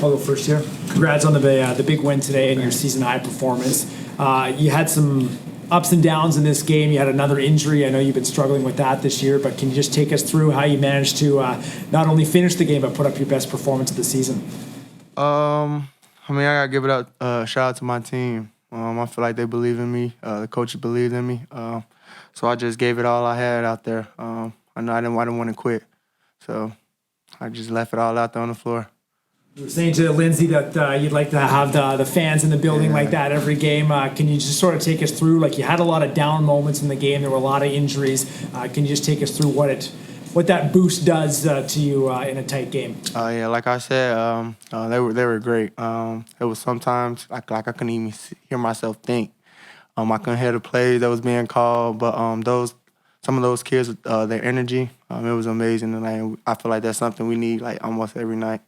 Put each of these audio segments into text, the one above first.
I'll go first here. Congrats on the big win today and your season high performance. You had some ups and downs in this game. You had another injury. I know you've been struggling with that this year, but can you just take us through how you managed to not only finish the game but put up your best performance of the season? I gotta give it up. Shout out to my team. I feel like they believe in me. The coaches believed in me. So I just gave it all I had out there. I know I didn't want to quit, so I just left it all out there on the floor. You were saying to Lindsay that you'd like to have the fans in the building like that every game. Can you just sort of take us through? Like, you had a lot of down moments in the game. There were a lot of injuries. Can you just take us through what that boost does to you in a tight game? Like I said, they were great. It was sometimes like I couldn't even hear myself think. I couldn't hear the plays that was being called, but some of those kids, their energy, it was amazing, and I feel like that's something we need like almost every night.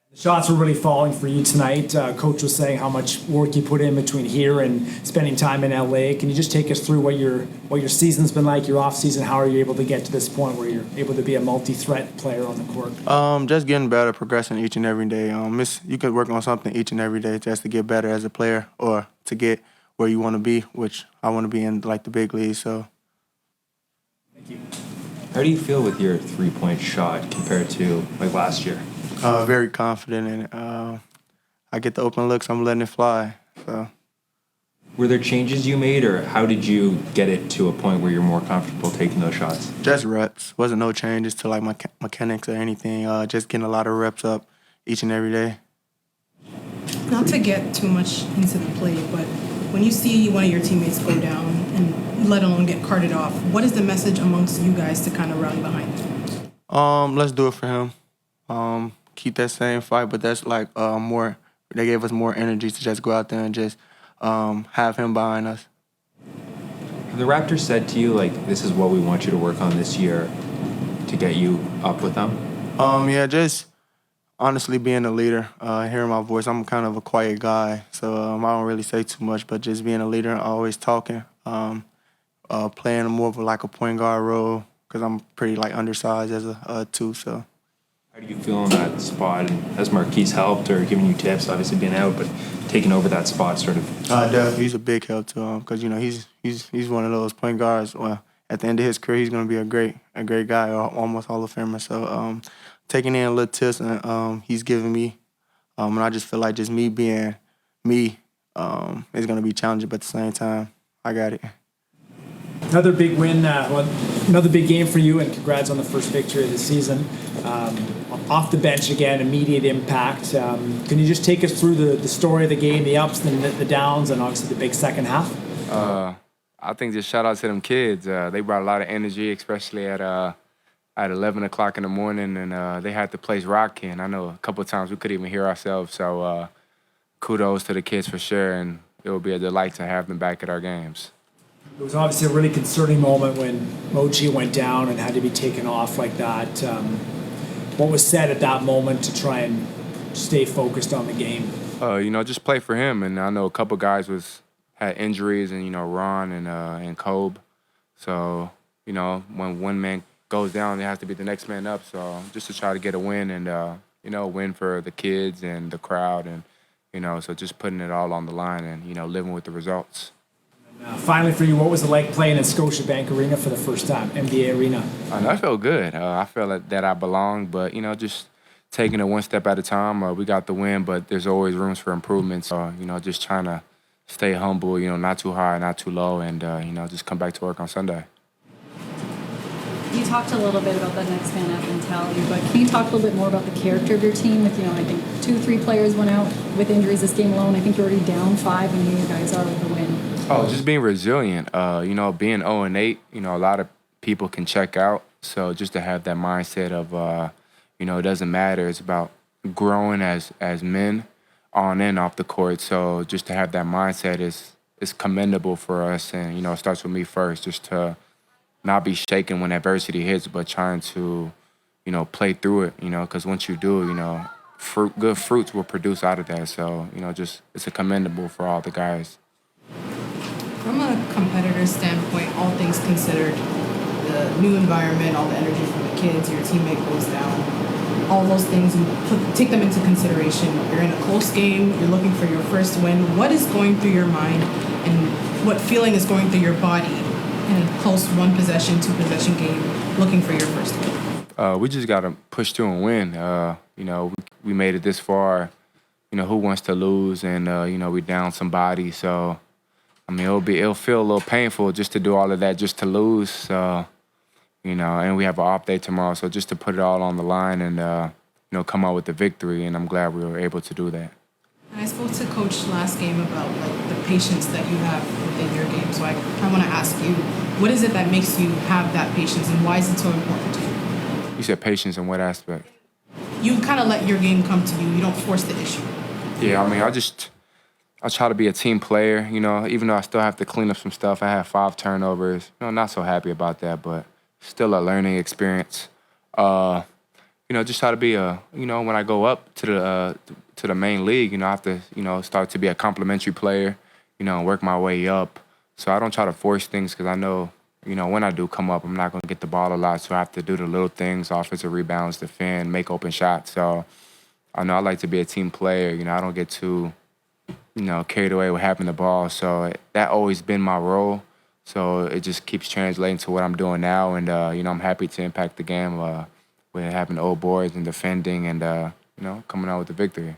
The shots were really falling for you tonight. Coach was saying how much work you put in between here and spending time in LA. Can you just take us through what your season's been like, your off season? How are you able to get to this point where you're able to be a multi-threat player on the court? Just getting better, progressing each and every day. You can work on something each and every day just to get better as a player or to get where you want to be, which I want to be in like the big leagues. So. Thank you. How do you feel with your three-point shot compared to like last year? Very confident in it. I get the open looks, I'm letting it fly. So. Were there changes you made, or how did you get it to a point where you're more comfortable taking those shots? Just reps. Wasn't no changes to like my mechanics or anything. Just getting a lot of reps up each and every day. Not to get too much into the play, but when you see one of your teammates go down and let alone get carted off, what is the message amongst you guys to kind of rally behind? Let's do it for him. Keep that same fight, but that's like more. They gave us more energy to just go out there and just have him behind us. Have the Raptors said to you, like, this is what we want you to work on this year to get you up with them? Just honestly being a leader, hearing my voice. I'm kind of a quiet guy, so I don't really say too much, but just being a leader, always talking, playing more of like a point guard role because I'm pretty like undersized as a two, so. How do you feel in that spot? And has Marquise helped or given you tips, obviously being out, but taking over that spot sort of? Definitely. He's a big help to him because, he's one of those point guards. Well, at the end of his career, he's going to be a great guy, or almost Hall of Famer. So taking in little tips and he's giving me, and I just feel like just me being me is going to be challenging, but at the same time, I got it. Another big win, another big game for you, and congrats on the first victory of the season. Off the bench again, immediate impact. Can you just take us through the story of the game, the ups and the downs, and obviously the big second half? I think just shout out to them kids. They brought a lot of energy, especially at 11 o'clock in the morning, and they had the place rocking. I know a couple of times we couldn't even hear ourselves, so kudos to the kids for sure, and it will be a delight to have them back at our games. It was obviously a really concerning moment when Mochi went down and had to be taken off like that. What was said at that moment to try and stay focused on the game? Just play for him. And I know a couple guys had injuries, and Ron and Kobe. So when one man goes down, it has to be the next man up. So just to try to get a win and win for the kids and the crowd, and so just putting it all on the line and living with the results. Finally for you, what was it like playing at Scotiabank Arena for the first time, NBA Arena? I felt good. I felt that I belonged, but, just taking it one step at a time. We got the win, but there's always rooms for improvement. So, just trying to stay humble, not too high, not too low, and, just come back to work on Sunday. You talked a little bit about the next man up mentality, but can you talk a little bit more about the character of your team? With, I think 2-3 players went out with injuries this game alone. I think you're already down 5, and here you guys are with the win. Just being resilient. Being 0-8, a lot of people can check out. So just to have that mindset of, it doesn't matter. It's about growing as men on and off the court. So just to have that mindset is commendable for us. And, it starts with me first, just to not be shaken when adversity hits, but trying to, play through it, because once you do, good fruits will produce out of that. So, it's a commendable for all the guys. From a competitor's standpoint, all things considered, the new environment, all the energy from the kids, your teammate goes down. all those things and take them into consideration. You're in a close game. You're looking for your first win. What is going through your mind, and what feeling is going through your body in a close 1-possession, 2-possession game, looking for your first win? We just got to push through and win. We made it this far. Who wants to lose? And we down somebody. So, I mean, it'll feel a little painful just to do all of that just to lose. So, and we have an off day tomorrow. So just to put it all on the line and come out with the victory. And I'm glad we were able to do that. And I spoke to Coach last game about the patience that you have within your game. So I want to ask you, what is it that makes you have that patience, and why is it so important to you? You said patience in what aspect? You kind of let your game come to you. You don't force the issue. Yeah, I mean, I try to be a team player, even though I still have to clean up some stuff. I have 5 turnovers. Not so happy about that, but still a learning experience. Just try to be when I go up to the main league, I have to, start to be a complimentary player, and work my way up. So I don't try to force things because I know, when I do come up, I'm not going to get the ball a lot. So I have to do the little things, offensive rebounds, defend, make open shots. So I know I like to be a team player. I don't get too, carried away with having the ball. So that always been my role. So it just keeps translating to what I'm doing now. And, I'm happy to impact the game with having the old boys and defending and, coming out with the victory.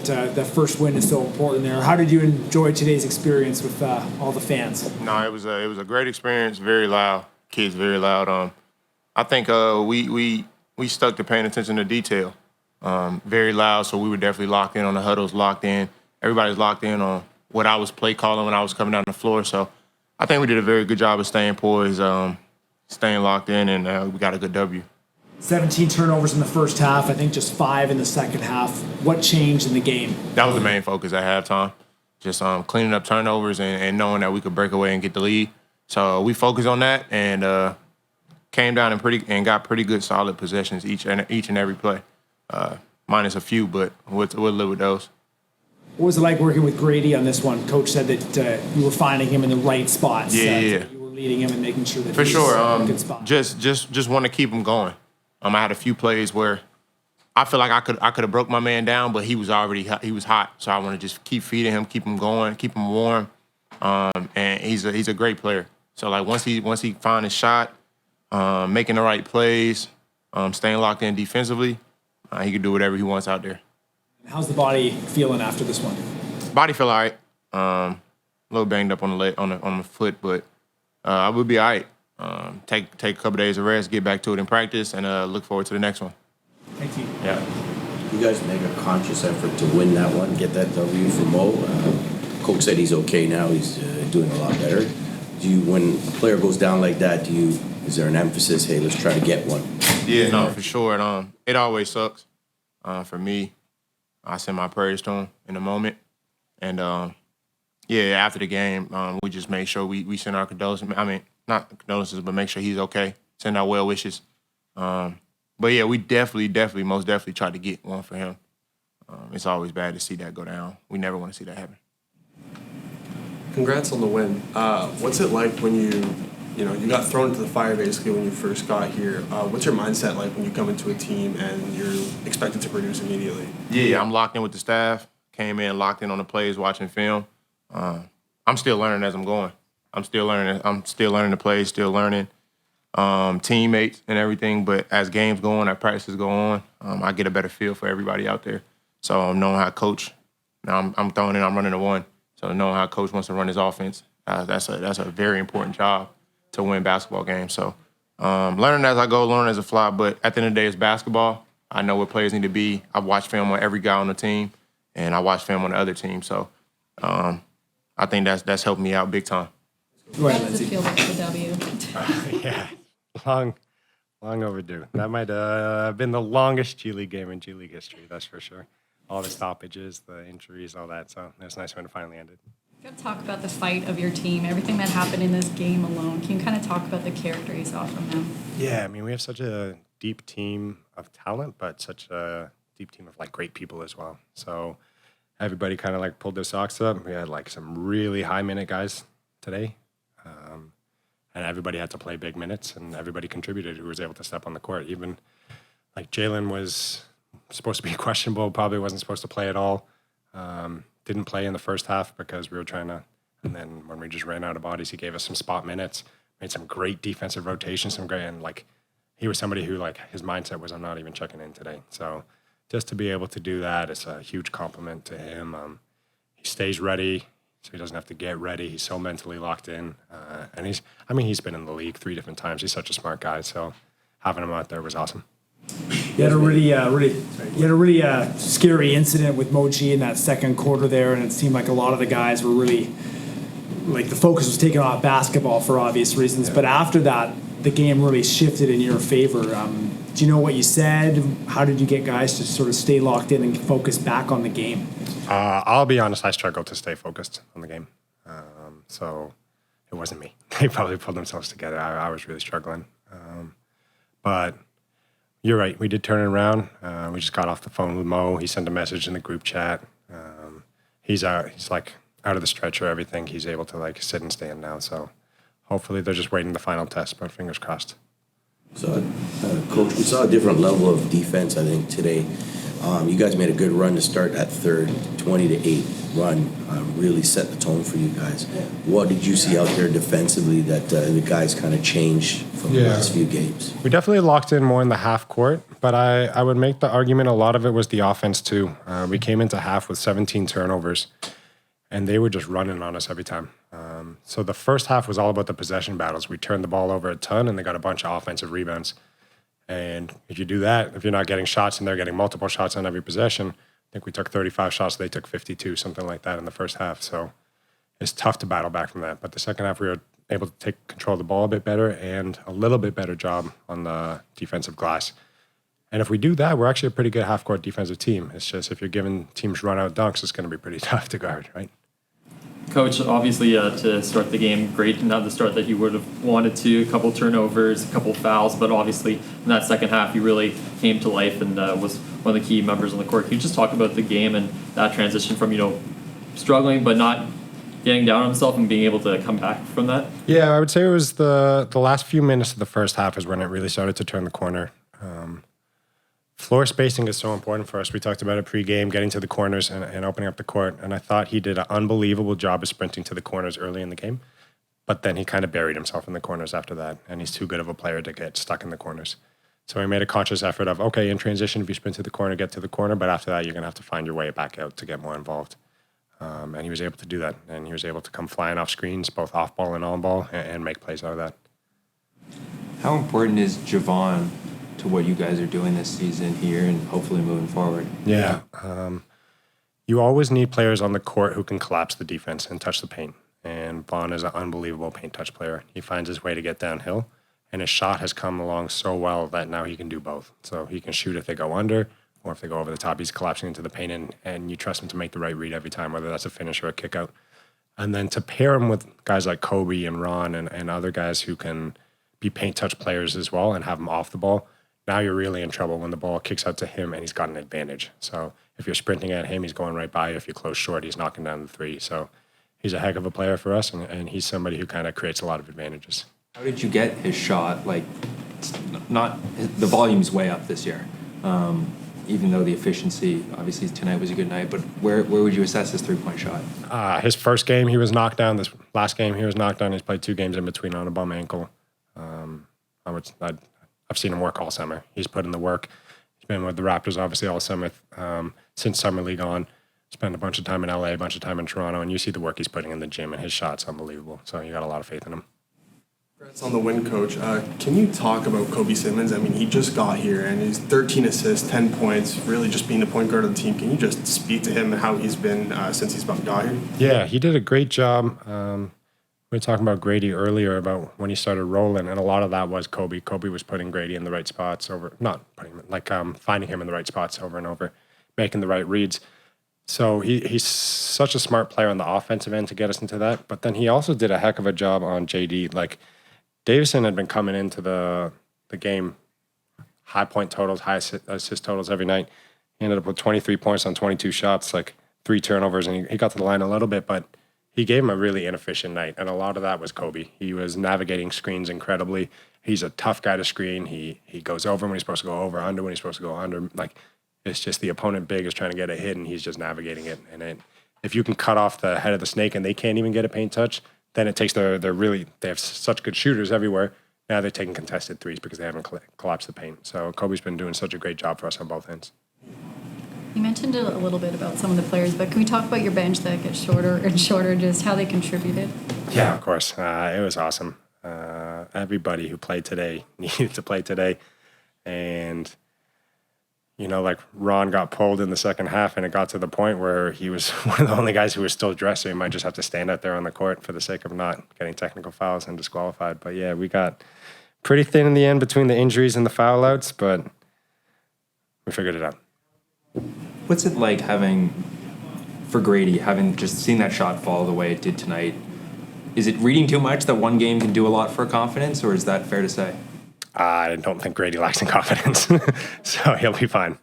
That first win is so important there. How did you enjoy today's experience with all the fans? No, it was a great experience. Very loud, kids very loud. I think we stuck to paying attention to detail. Very loud, so we were definitely locked in on the huddles, locked in. Everybody's locked in on what I was play calling when I was coming down the floor. So I think we did a very good job of staying poised, staying locked in, and we got a good W. 17 turnovers in the first half, I think just 5 in the second half. What changed in the game? That was the main focus at halftime, just cleaning up turnovers and knowing that we could break away and get the lead. So we focused on that and came down and got pretty good solid possessions each and every play, minus a few, but we'll live with those. What was it like working with Grady on this one? Coach said that you were finding him in the right spots. Yeah. You were leading him and making sure that For he was sure. in a good spot. Just want to keep him going. I had a few plays where I feel like I could have broke my man down, but he was hot. So I want to just keep feeding him, keep him going, keep him warm. And he's a great player. So like once he find his shot, making the right plays, staying locked in defensively, he can do whatever he wants out there. How's the body feeling after this one? Body feel all right. A little banged up on the leg, on the foot, but I would be all right. Take a couple days of rest, get back to it in practice, and look forward to the next one. Thank you. Yeah. You guys make a conscious effort to win that one, get that W for Mo. Coach said he's okay now. He's doing a lot better. When a player goes down like that, is there an emphasis? Hey, let's try to get one. Yeah, no, for sure. It always sucks. For me, I send my prayers to him in the moment, and after the game, we just make sure we send our condolences. I mean, not condolences, but make sure he's okay. Send our well wishes. But yeah, we most definitely tried to get one for him. It's always bad to see that go down. We never want to see that happen. Congrats on the win. What's it like when you got thrown into the fire basically when you first got here? What's your mindset like when you come into a team and you're expected to produce immediately? Yeah, I'm locked in with the staff. Came in locked in on the plays, watching film. I'm still learning as I'm going. I'm still learning the plays, still learning teammates and everything. But as games go on, as practices go on, I get a better feel for everybody out there. So I'm knowing how coach. Now I'm throwing in, I'm running the one. So knowing how coach wants to run his offense, that's a very important job to win basketball games. So learning as I go, learning as I fly. But at the end of the day, it's basketball. I know where players need to be. I watch film on every guy on the team, and I watch film on the other team. So I think that's helped me out big time. How does it feel like the W? Yeah, long overdue. That might have been the longest G League game in G League history, that's for sure. All the stoppages, the injuries, all that. So it's nice when it finally ended. You got to talk about the fight of your team, everything that happened in this game alone. Can you kind of talk about the character you saw from them? Yeah, I mean, we have such a deep team of talent, but such a deep team of great people as well. So everybody kind of pulled their socks up. We had some really high minute guys today. And everybody had to play big minutes, and everybody contributed who was able to step on the court. Even like Jalen was supposed to be questionable, probably wasn't supposed to play at all. Didn't play in the first half because we were trying to, and then when we just ran out of bodies, he gave us some spot minutes, made some great defensive rotations, and like he was somebody who like his mindset was, I'm not even checking in today. So just to be able to do that is a huge compliment to him. He stays ready, so he doesn't have to get ready. He's so mentally locked in, and he's been in the league 3 different times. He's such a smart guy, so having him out there was awesome. You had a really scary incident with Mochi in that second quarter there, and it seemed like a lot of the guys were really, like the focus was taken off basketball for obvious reasons. Yeah. But after that, the game really shifted in your favor. Do you know what you said? How did you get guys to sort of stay locked in and focus back on the game? I'll be honest, I struggled to stay focused on the game. So it wasn't me. They probably pulled themselves together. I was really struggling. But you're right. We did turn it around. We just got off the phone with Mo. He sent a message in the group chat. He's like out of the stretcher, everything. He's able to like sit and stand now. So hopefully they're just waiting the final test, but fingers crossed. So, Coach, we saw a different level of defense, I think, today. You guys made a good run to start that third 20-8 run. Really set the tone for you guys. What did you see out there defensively that the guys kind of changed from the last few games? We definitely locked in more in the half court, but I would make the argument a lot of it was the offense too. We came into half with 17 turnovers, and they were just running on us every time. So the first half was all about the possession battles. We turned the ball over a ton, and they got a bunch of offensive rebounds. And if you do that, if you're not getting shots and they're getting multiple shots on every possession, I think we took 35 shots, they took 52, something like that in the first half. So it's tough to battle back from that. But the second half, we were able to take control of the ball a bit better and a little bit better job on the defensive glass. And if we do that, we're actually a pretty good half-court defensive team. It's just if you're giving teams run-out dunks, it's going to be pretty tough to guard, right? Coach, obviously to start the game, great, not the start that you would have wanted to, a couple turnovers, a couple fouls, but obviously in that second half you really came to life and was one of the key members on the court. Can you just talk about the game and that transition from, struggling but not getting down on himself and being able to come back from that? Yeah, I would say it was the last few minutes of the first half is when it really started to turn the corner. Floor spacing is so important for us. We talked about it pre-game, getting to the corners and opening up the court. And I thought he did an unbelievable job of sprinting to the corners early in the game. But then he kind of buried himself in the corners after that. And he's too good of a player to get stuck in the corners. So we made a conscious effort of, okay, in transition, if you sprint to the corner, get to the corner. But after that, you're going to have to find your way back out to get more involved. And he was able to do that. And he was able to come flying off screens, both off ball and on ball, and make plays out of that. How important is Javon to what you guys are doing this season here and hopefully moving forward? Yeah. You always need players on the court who can collapse the defense and touch the paint. And Vaughn is an unbelievable paint touch player. He finds his way to get downhill, and his shot has come along so well that now he can do both. So he can shoot if they go under, or if they go over the top, he's collapsing into the paint, and you trust him to make the right read every time, whether that's a finish or a kick out. And then to pair him with guys like Kobi and Ron and other guys who can be paint touch players as well and have them off the ball, now you're really in trouble when the ball kicks out to him and he's got an advantage. So if you're sprinting at him, he's going right by you. If you close short, he's knocking down the three. So he's a heck of a player for us, and he's somebody who kind of creates a lot of advantages. How did you get his shot? Like, not the volume's way up this year, even though the efficiency, obviously tonight was a good night, but where would you assess his three-point shot? His first game, he was knocked down. This last game, he was knocked down. He's played 2 games in between on a bum ankle. I've seen him work all summer. He's put in the work. He's been with the Raptors, obviously, all summer, since Summer League on. Spent a bunch of time in LA, a bunch of time in Toronto, and you see the work he's putting in the gym, and his shot's unbelievable. So you got a lot of faith in him. Congrats on the win, Coach. Can you talk about Kobi Simmons? I mean, he just got here, and he's 13 assists, 10 points, really just being the point guard of the team. Can you just speak to him and how he's been since he's got here? Yeah, he did a great job. We were talking about Grady earlier about when he started rolling, and a lot of that was Kobi. Kobi was putting Grady in the right spots finding him in the right spots over and over, making the right reads. So he's such a smart player on the offensive end to get us into that. But then he also did a heck of a job on JD. Like, Davison had been coming into the game, high point totals, high assist totals every night. He ended up with 23 points on 22 shots, like 3 turnovers, and he got to the line a little bit, but he gave him a really inefficient night, and a lot of that was Kobi. He was navigating screens incredibly. He's a tough guy to screen. He goes over when he's supposed to go over, under when he's supposed to go under. Like, it's just the opponent big is trying to get a hit, and he's just navigating it. And if you can cut off the head of the snake and they can't even get a paint touch, then it takes they have such good shooters everywhere. Now they're taking contested threes because they haven't collapsed the paint. So Kobi's been doing such a great job for us on both ends. You mentioned a little bit about some of the players, but can we talk about your bench that gets shorter and shorter, just how they contributed? Yeah, of course. It was awesome. Everybody who played today needed to play today. And, you know, like Ron got pulled in the second half, and it got to the point where he was one of the only guys who was still dressed, so he might just have to stand out there on the court for the sake of not getting technical fouls and disqualified. But, yeah, we got pretty thin in the end between the injuries and the foul outs, but we figured it out. What's it like for Grady, having just seen that shot fall the way it did tonight? Is it reading too much that one game can do a lot for confidence, or is that fair to say? I don't think Grady lacks in confidence, so he'll be fine.